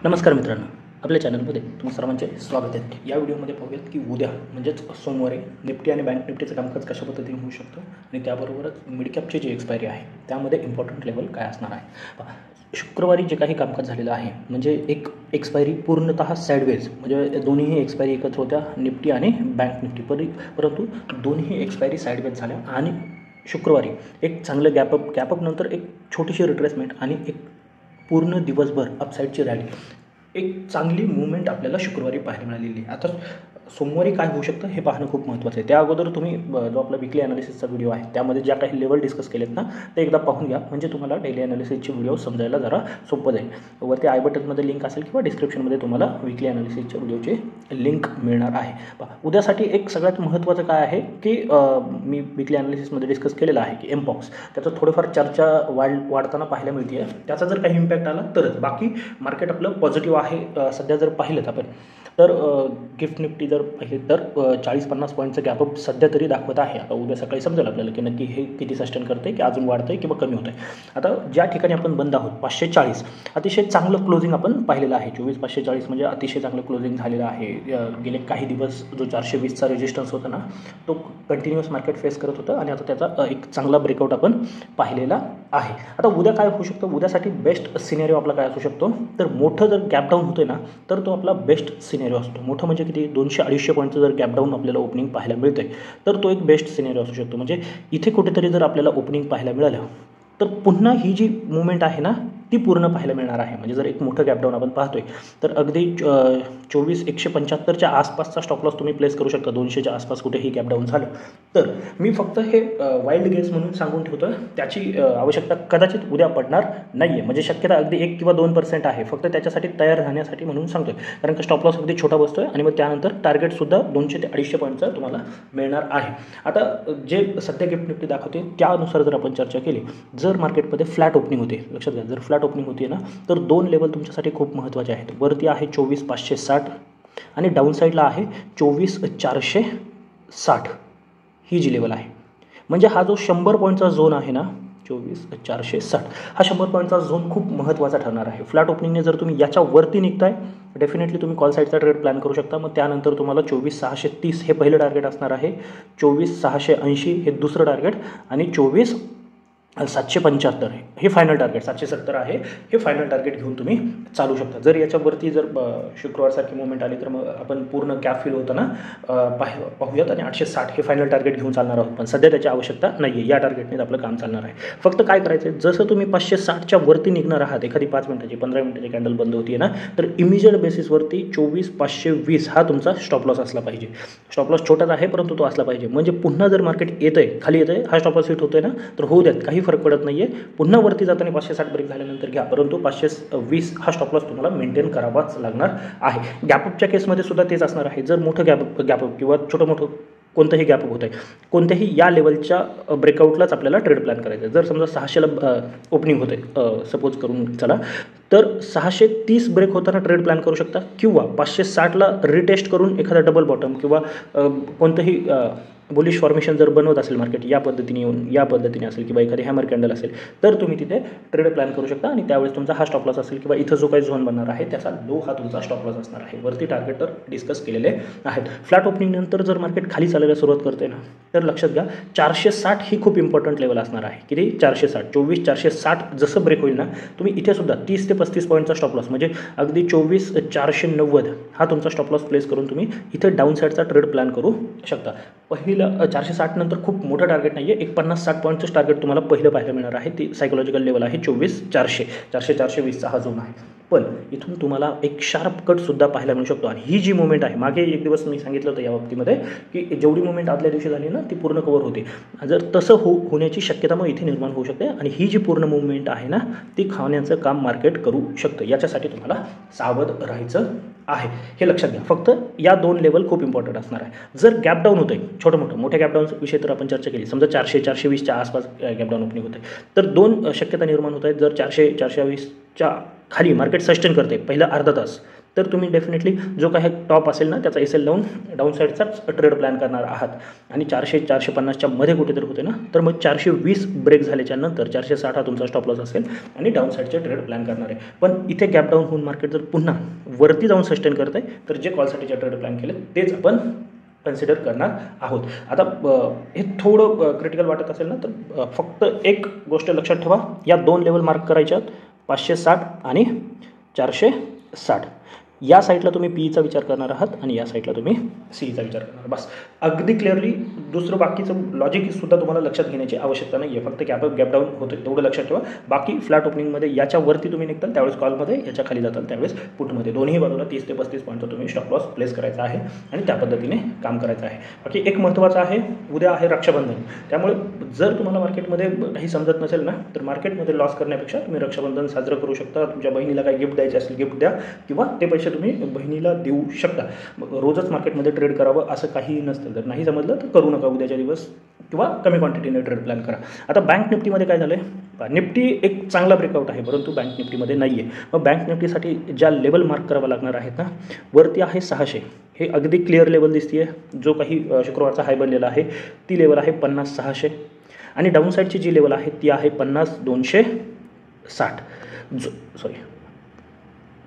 नमस्कार मित्रांनो, आपल्या चॅनलमध्ये तुम्ही सर्वांचे स्वागत आहे। या व्हिडिओमध्ये पाहूयात की उद्या म्हणजेच सोमवारी निफ्टी आणि बँक निफ्टीचं कामकाज कशा पद्धतीने होऊ शकतं आणि त्याबरोबरच मिड कॅपची जी एक्सपायरी आहे त्यामध्ये इम्पॉर्टंट लेवल काय असणार आहे। पहा, शुक्रवारी जे काही कामकाज झालेलं आहे म्हणजे एक एक्सपायरी पूर्णतः साईडवेज म्हणजे दोन्हीही एक्सपायरी एकत्र होत्या निफ्टी आणि बँक निफ्टी, परंतु दोन्ही एक्सपायरी साईडवेज झाल्या आणि शुक्रवारी एक चांगलं गॅपअप नंतर एक छोटीशी रिट्रेसमेंट आणि एक पूर्ण दिवसभर अपसाईडची रॅली, एक चांगली मूवमेंट आपल्याला शुक्रवारी पाहायला मिळालेली आहे। आता सोमवारी काय होऊ शकतं हे पाहणं खूप महत्त्वाचं आहे। त्या अगोदर तुम्ही जो आपला वीकली ॲनालिसिसचा व्हिडिओ आहे त्यामध्ये ज्या काही लेवल डिस्कस केलेत ना ते एकदा पाहून घ्या, म्हणजे तुम्हाला डेली ॲनालिसिसचे व्हिडिओ समजायला जरा सोपं जाईल। वरती आय बटनमध्ये लिंक असेल किंवा डिस्क्रिप्शनमध्ये तुम्हाला वीकली ॲनालिसिसच्या व्हिडिओची लिंक मिळणार आहे। पहा, उद्यासाठी एक सगळ्यात महत्त्वाचं काय आहे की मी वीकली ॲनालिसिसमध्ये डिस्कस केलेलं आहे की एमपॉक्स त्याचं थोडंफार चर्चा वाढताना पाहायला मिळते आहे। त्याचा जर काही इम्पॅक्ट आला तरच, बाकी मार्केट आपलं पॉझिटिव्ह आहे। सध्या जर पाहिलं आपण तर गिफ्ट निफ्टी जर पाहिजे तर 40-50 पॉईंटचं गॅपअप सध्या तरी दाखवत आहे। आता उद्या सकाळी समजेल आपल्याला की नक्की हे किती सस्टेन करते की अजून वाढतं आहे किंवा कमी होतं आहे। आता ज्या ठिकाणी आपण बंद आहोत 540 अतिशय चांगलं क्लोजिंग आपण पाहिलेलं आहे। 24,540 म्हणजे अतिशय चांगलं क्लोजिंग झालेलं आहे। गेले काही दिवस जो 420चा रेजिस्टन्स होता ना तो कंटिन्युअस मार्केट फेस करत होतं आणि आता त्याचा एक चांगला ब्रेकआउट आपण पाहिलेला आहे। आता उद्या काय होऊ शकतं, उद्यासाठी बेस्ट सिनेरिओ आपला काय असू शकतो तर मोठं जर गॅप डाऊन होतोय ना तर तो आपला बेस्ट सिनेरिओ असतो। मोठं म्हणजे किती 200-250 पॉईंटचं जर गॅप डाऊन आपल्याला ओपनिंग पाहायला मिळतंय तर तो एक बेस्ट सिनेरिओ असू शकतो। म्हणजे इथे कुठेतरी जर आपल्याला ओपनिंग पाहायला मिळालं तर पुन्हा ही जी मूवमेंट आहे ना ती पूर्ण पाहायला मिळणार आहे। म्हणजे जर एक मोठं गॅपडाऊन आपण पाहतोय तर अगदी 24,175च्या आसपासचा स्टॉप लॉस तुम्ही प्लेस करू शकता। 200च्या आसपास कुठेही गॅपडाऊन झालं तर मी फक्त हे वाईल्ड गेस म्हणून सांगून ठेवतो, त्याची आवश्यकता कदाचित उद्या पडणार नाही आहे। म्हणजे शक्यता अगदी 1 किंवा 2% आहे, फक्त त्याच्यासाठी तयार राहण्यासाठी म्हणून सांगतोय। कारण का स्टॉप लॉस अगदी छोटा बसतोय आणि मग त्यानंतर टार्गेटसुद्धा 200 ते 250 पॉईंटचं तुम्हाला मिळणार आहे। आता जे सध्या गिफ्ट निफ्टी दाखवते त्यानुसार जर आपण चर्चा केली, जर मार्केटमध्ये फ्लॅट ओपनिंग होते, लक्षात घ्या जर फ्लॅट ओपनिंग होती ना तर दोन लेवल तुमच्यासाठी खूप महत्त्वाचे आहेत। वरती आहे 24,560 आणि डाऊन साईडला आहे 24,460 ही जी लेवल आहे। म्हणजे हा जो 100 पॉईंटचा झोन आहे ना 24,460 हा 100 पॉईंटचा झोन खूप महत्त्वाचा ठरणार आहे। फ्लॅट ओपनिंगने जर तुम्ही याच्यावरती निघताय डेफिनेटली तुम्ही कॉल साईडचा ट्रेड प्लॅन करू शकता। मग त्यानंतर तुम्हाला 24,630 हे पहिलं टार्गेट असणार आहे, 24,680 हे दुसरं टार्गेट आणि 24,775 हे फायनल टार्गेट, 770 आहे हे फायनल टार्गेट घेऊन तुम्ही चालू शकता। जर याच्यावरती जर शुक्रवारसारखी मुवमेंट आली तर मग आपण पूर्ण गॅप फील होताना पाहूयात आणि 860 हे फायनल टार्गेट घेऊन चालणार आहोत। पण सध्या त्याची आवश्यकता नाही आहे, या टार्गेटने आपलं काम चालणार आहे। फक्त काय करायचं आहे, जसं तुम्ही 560च्या वरती निघणार आहात, एखादी 5 मिनिटाची 15 मिनिटाची कॅन्डल बंद होती ना तर इमिजिएट बेसिसवरती 24,520 हा तुमचा स्टॉप लॉस असला पाहिजे। स्टॉप लॉस छोटाच आहे परंतु तो असला पाहिजे। म्हणजे पुन्हा जर मार्केट येतंय खाली येतंय, हा स्टॉप लॉस हिट होतोय ना तर होऊ द्यात, काही फरक पडत नाही आहे। पुन्हा वरती जाताना 560 ब्रेक झाल्यानंतर घ्या, परंतु 520 हा स्टॉप लॉस तुम्हाला मेंटेन करावाच लागणार आहे। गॅपअपच्या केसमध्ये सुद्धा तेच असणार आहे। जर मोठं गॅपअप किंवा छोटं मोठं कोणतंही गॅपअप होत आहे, कोणत्याही या लेवलच्या ब्रेकआउटलाच आपल्याला ट्रेड प्लॅन करायचं आहे। जर समजा 600ला ओपनिंग होते सपोज करून चला, तर 630 ब्रेक होताना ट्रेड प्लॅन करू शकता किंवा 560ला रिटेस्ट करून एखादा डबल बॉटम किंवा कोणतंही बुलिश फॉर्मेशन जर बनवत असेल मार्केट या पद्धतीने येऊन या पद्धतीने असेल किंवा एखादी हॅमर कॅन्डल असेल तर तुम्ही तिथे ट्रेड प्लॅन करू शकता आणि त्यावेळेस तुमचा हा स्टॉप लॉस असेल किंवा इथं जो काही झोन बनणार आहे त्याचा लो हा तुमचा स्टॉप लॉस असणार आहे। वरती टार्गेट तर डिस्कस केलेले आहेत। फ्लॅट ओपनिंग नंतर जर मार्केट खाली चालायला सुरुवात करते ना तर लक्षात घ्या 460 ही खूप इम्पॉर्टंट लेवल असणार आहे। किती 460, 24,460 जसं ब्रेक होईल ना तुम्ही इथे सुद्धा 30 ते 35 पॉईंटचा स्टॉप लॉस म्हणजे अगदी 24,490 हा तुमचा स्टॉप लॉस प्लेस करून तुम्ही इथे डाऊन साईडचा ट्रेड प्लॅन करू शकता। पहिलं 460 नंतर खूप मोठं टार्गेट नाही आहे, एक 50-60 पॉईंटचं टार्गेट तुम्हाला पहिलं पाहायला मिळणार आहे। ती सायकोलॉजिकल लेवल आहे 24,400-420चा हा झोन आहे। पण इथून तुम्हाला एक शार्प कटसुद्धा पाहायला मिळू शकतो। आणि ही जी मुवमेंट आहे, मागे एक दिवस मी सांगितलं होतं या बाबतीमध्ये की जेवढी मुवमेंट आदल्या दिवशी झाली ना ती पूर्ण कव्हर होते। जर तसं होण्याची शक्यता मग इथे निर्माण होऊ शकते आणि ही जी पूर्ण मुवमेंट आहे ना ती खाण्याचं काम मार्केट करू शकतं। याच्यासाठी तुम्हाला सावध राहायचं आहे, हे लक्षात घ्या। फक्त या दोन लेवल खूप इम्पॉर्टंट असणार आहे। जर गॅप डाऊन होतंय मोठ्या गॅप डाऊन विषय तर आपण चर्चा केली, समजा 400-420च्या आसपास गॅप डाऊन ओपनिंग होते तर दोन शक्यता निर्माण होत आहेत। जर 400-420च्या खाली मार्केट सस्टेन करते पहिला अर्धा तास, तर तुम्ही डेफिनेटली जो काही टॉप असेल ना त्याचा एस एल लावून डाऊन साईडचाच ट्रेड प्लॅन करणार आहात. आणि 400-450च्या मध्ये कुठेतरी होते ना, तर मग 420 ब्रेक झाल्याच्या नंतर 460 हा तुमचा स्टॉप लॉस असेल आणि डाऊन साईडचे ट्रेड प्लॅन करणार आहे. पण इथे गॅप डाऊन होऊन मार्केट जर पुन्हा वरती जाऊन सस्टेन करत आहे, तर जे कॉलसाठीचे ट्रेड प्लॅन केले तेच आपण कन्सिडर करणार आहोत. आता हे थोडं क्रिटिकल वाटत असेल ना, तर फक्त एक गोष्ट लक्षात ठेवा, या 2 लेवल मार्क करायच्यात 560 आणि 460. या साईडला तुम्ही पीईचा विचार करणार आहात आणि या साईडला तुम्ही सीईचा विचार करणार. बस अगदी क्लिअरली. दुसरं बाकीचं लॉजिकसुद्धा तुम्हाला लक्षात घेण्याची आवश्यकता नाही आहे. फक्त गॅप डाऊन होतं तेवढं लक्षात ठेवा. बाकी फ्लॅट ओपनिंगमध्ये याच्यावरती तुम्ही निघताल त्यावेळेस कॉलमध्ये, याच्या खाली जाताल त्यावेळेस पुटमध्ये, दोन्ही बाजूला 30 ते 35 पॉईंटचा तुम्ही स्टॉप लॉस प्लेस करायचा आहे आणि त्या पद्धतीने काम करायचं आहे. बाकी एक महत्त्वाचं आहे, उद्या आहे रक्षाबंधन. त्यामुळे जर तुम्हाला मार्केटमध्ये काही समजत नसेल ना, तर मार्केटमध्ये लॉस करण्यापेक्षा तुम्ही रक्षाबंधन साजरं करू शकता. तुमच्या बहिणीला काही गिफ्ट द्यायचे असेल गिफ्ट द्या, किंवा ते पैसे तुम्ही बहिणीला देऊ शकता. रोजच मार्केटमध्ये ट्रेड करावं असं काहीही नसतं. जर नाही जमलं तर करू नका उद्याच्या दिवस, किंवा कमी क्वांटिटीने ट्रेड प्लॅन करा. आता बँक निफ्टीमध्ये काय झालं आहे, निफ्टी एक चांगला ब्रेकआउट आहे परंतु बँक निफ्टीमध्ये नाही आहे. मग बँक निफ्टीसाठी ज्या लेवल मार्क करावं लागणार आहेत ना, वरती आहे 600, हे अगदी क्लिअर लेवल दिसते आहे. जो काही शुक्रवारचा हाय बनलेला आहे ती लेवल आहे 50-600 आणि डाऊन साईडची जी लेवल आहे ती आहे 50-260.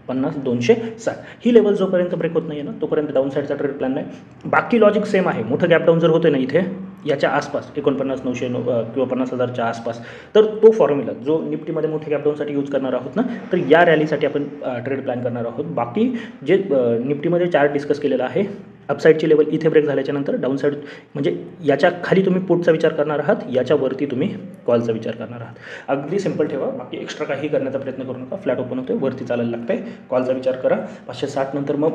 50-260 ही लेवल जोपर्यंत ब्रेक होत नाही आहे ना, तोपर्यंत डाऊन साईडचा ट्रेड प्लॅन नाही. बाकी लॉजिक सेम आहे. मोठं गॅप डाऊन जर होते ना इथे याच्या आसपास 49,900 किंवा 50,000च्या आसपास, तर तो फॉर्म्युला जो निफ्टीमध्ये मोठ्या गॅप डाऊनसाठी यूज करणार आहोत ना, तर या रॅलीसाठी आपण ट्रेड प्लॅन करणार आहोत. बाकी जे निफ्टीमध्ये चार्ट डिस्कस केलेला आहे, अपसाईडची लेवल इथे ब्रेक झाल्याच्यानंतर डाऊन साईड म्हणजे याच्या खाली तुम्ही पुटचा विचार करणार आहात, याच्यावरती तुम्ही कॉलचा विचार करणार आहात. अगदी सिंपल ठेवा. बाकी एक्स्ट्रा काही करण्याचा प्रयत्न करू नका. फ्लॅट ओपन होते, वरती चालायला लागतं आहे, कॉलचा विचार करा. 560 नंतर मग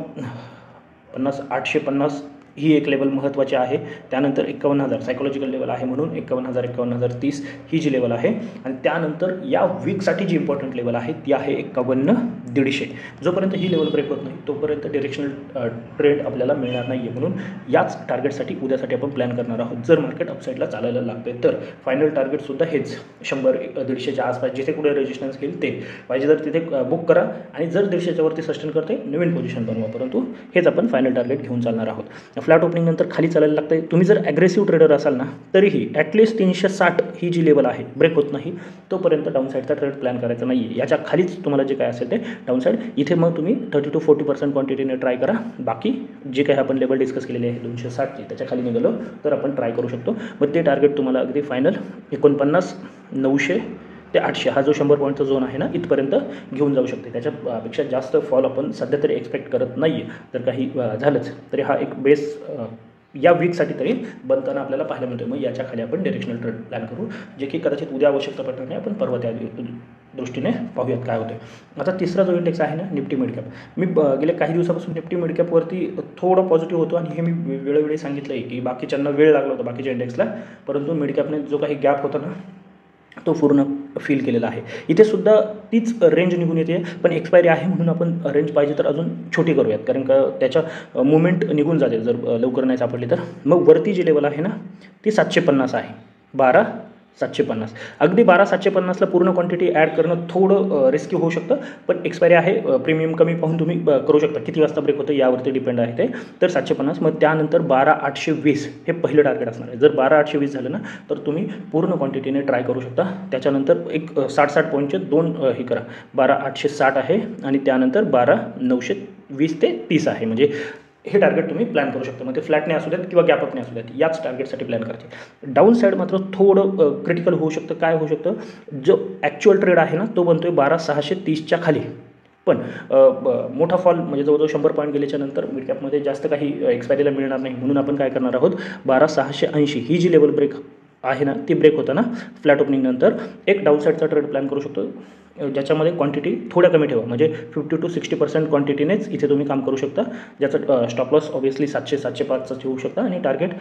850 ही एक लेवल महत्त्वाची आहे. त्यानंतर 51,000 सायकोलॉजिकल लेवल आहे म्हणून 51,000, 51,030 ही जी लेवल आहे. आणि त्यानंतर या वीकसाठी जी इम्पॉर्टंट लेवल आहे ती आहे 51,150. जोपर्यंत ही लेवल ब्रेक होत नाही तोपर्यंत डिरेक्शनल ट्रेड आपल्याला मिळणार नाही आहे. म्हणून याच टार्गेटसाठी उद्यासाठी आपण प्लॅन करणार आहोत. जर मार्केट अपसाईडला चालायला लागते तर फायनल टार्गेटसुद्धा हेच 100-150च्या आसपास, जिथे कुठे रेजिस्टन्स घेईल ते पाहिजे तर तिथे बुक करा. आणि जर 150च्या वरती सस्टेन करते नवीन पोझिशन बनवा. परंतु हेच आपण फायनल टार्गेट घेऊन चालणार आहोत. फ्लॅट ओपनिंग नंतर खाली चालायला लागतं आहे. तुम्ही जर ॲग्रेसिव्ह ट्रेडर असाल ना, तरीही ॲटलिस्ट 360 ही जी लेवल आहे ब्रेक होत नाही तोपर्यंत डाऊन साईडचा ट्रेड प्लॅन करायचा नाही आहे. याच्या खालीच तुम्हाला जे काय असेल ते डाऊन साईड, इथे मग तुम्ही 30-40% क्वांटिटीने ट्राय करा. बाकी जे काही आपण लेवल डिस्कस केलेले आहे 260ची, त्याच्या खाली निघालो तर आपण ट्राय करू शकतो. मग ते टार्गेट तुम्हाला अगदी फायनल 49,900 ते 800 हा जो 100 पॉईंटचा झोन आहे ना, इथपर्यंत घेऊन जाऊ शकते. त्याच्यापेक्षा जास्त फॉल आपण सध्या तरी एक्सपेक्ट करत नाही आहे. जर काही झालंच तरी हा एक बेस या वीकसाठी तरी बनताना आपल्याला पाहायला मिळतो. मग याच्या खाली आपण डिरेक्शनल ट्रेड प्लॅन करू, जे की कदाचित उद्या आवश्यकता पडणार नाही. आपण परवा त्या दृष्टीने पाहूयात काय होते. आता तिसरा जो इंडेक्स आहे ना, निफ्टी मिडकॅप, मी गेल्या काही दिवसापासून निफ्टी मिडकॅपवरती थोडं पॉझिटिव्ह होतो आणि हे मी वेळोवेळी सांगितलं आहे की बाकीच्यांना वेळ लागला होता बाकीच्या इंडेक्सला, परंतु मिडकॅपने जो काही गॅप होता ना तो पूर्ण फील केलेला आहे. इथे सुद्धा तीच रेंज निघून येते, पण एक्सपायरी आहे म्हणून आपण रेंज पाहिजे तर अजून छोटी करूयात, कारण का त्याच्या मुवमेंट निघून जाते जर लवकर नाही सापडली तर. मग वरती जी लेवल आहे ना ती 750 आहे, 12,750. अगदी 12,750ला पूर्ण क्वांटिटी ॲड करणं थोडं रिस्की होऊ शकतं, पण एक्सपायरी आहे, प्रीमियम कमी पाहून तुम्ही करू शकता. किती वाजता ब्रेक होतं यावरती डिपेंड आहे ते. तर 750. मग त्यानंतर 12,820 हे पहिलं टार्गेट असणार आहे. जर 12,820 झालं ना तर तुम्ही पूर्ण क्वांटिटीने ट्राय करू शकता. त्याच्यानंतर एक 60 पॉईंटचे दोन हे करा, 12,860 आहे आणि त्यानंतर 12,920 ते 30 आहे. म्हणजे हे टार्गेट तुम्ही प्लॅन करू शकता. मग ते फ्लॅटने असू द्यात किंवा गॅपअपने असू द्यात, याच टार्गेटसाठी प्लॅन करायचे. डाऊन साईड मात्र थोडं क्रिटिकल होऊ शकतं. काय होऊ शकतं, जो ॲक्च्युअल ट्रेड आहे ना तो बनतो आहे 12,630च्या खाली. पण मोठा फॉल म्हणजे जवळजवळ 100 पॉईंट गेल्याच्यानंतर मिडकॅपमध्ये जास्त काही एक्सपायरीला मिळणार नाही. म्हणून आपण काय करणार आहोत, 12,680 ही जी लेवल ब्रेक आहे ना ती ब्रेक होताना फ्लॅट ओपनिंग नंतर एक डाऊन साईडचा ट्रेड प्लॅन करू शकतो, ज्याच्यामध्ये क्वांटिटी थोड्या कमी ठेवा. म्हणजे 50-60% क्वांटिटीनेच इथे तुम्ही काम करू शकता. ज्याचं स्टॉप लॉस ऑब्वियसली 700-705चं ठेवू शकता आणि टार्गेट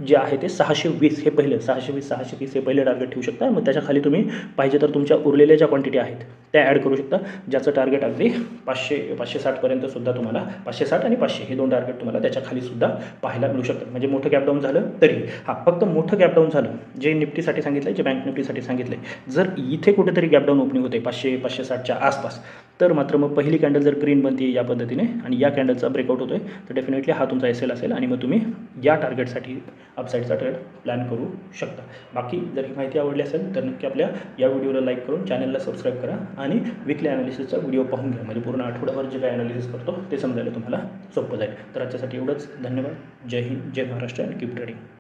जे आहे ते 620 हे पहिलं, 620-630 हे पहिले टार्गेट ठेवू शकता. मग त्याच्या खाली तुम्ही पाहिजे तर तुमच्या उरलेल्या ज्या क्वांटिटी आहेत त्या ॲड करू शकता. ज्याचं टार्गेट अगदी 560पर्यंतसुद्धा तुम्हाला 560 आणि 500 हे 2 टार्गेट तुम्हाला त्याच्या खालीसुद्धा पाहायला मिळू शकतात. म्हणजे मोठं गॅप डाऊन झालं तरी फक्त मोठं गॅप डाऊन झालं जे निफ्टीसाठी सांगितलं आहे, जे बँक निफ्टीसाठी सांगितलं आहे, जर इथे कुठेतरी गॅप डाऊन ओपनिंग होते 500-560च्या आसपास, तर मात्र मग पहिली कॅन्डल जर ग्रीन बनते या पद्धतीने आणि या कॅन्डलचा ब्रेकआउट होतो आहे, तर डेफिनेटली हा तुमचा SL असेल आणि मग तुम्ही या टार्गेटसाठी अपसाईडचा ट्रेड प्लॅन करू शकता. बाकी जर ही माहिती आवडली असेल तर नक्की आपल्या या व्हिडिओला लाईक करून चॅनलला सबस्क्राईब करा आणि विकली ॲनालिसिसचा व्हिडिओ पाहून घ्या. म्हणजे पूर्ण आठवड्याभर जे काय ॲनालिसिस करतो ते समजायला तुम्हाला सोपं जाईल. तर आजच्यासाठी एवढंच. धन्यवाद. जय हिंद, जय महाराष्ट्र आणि कीप ट्रेडिंग.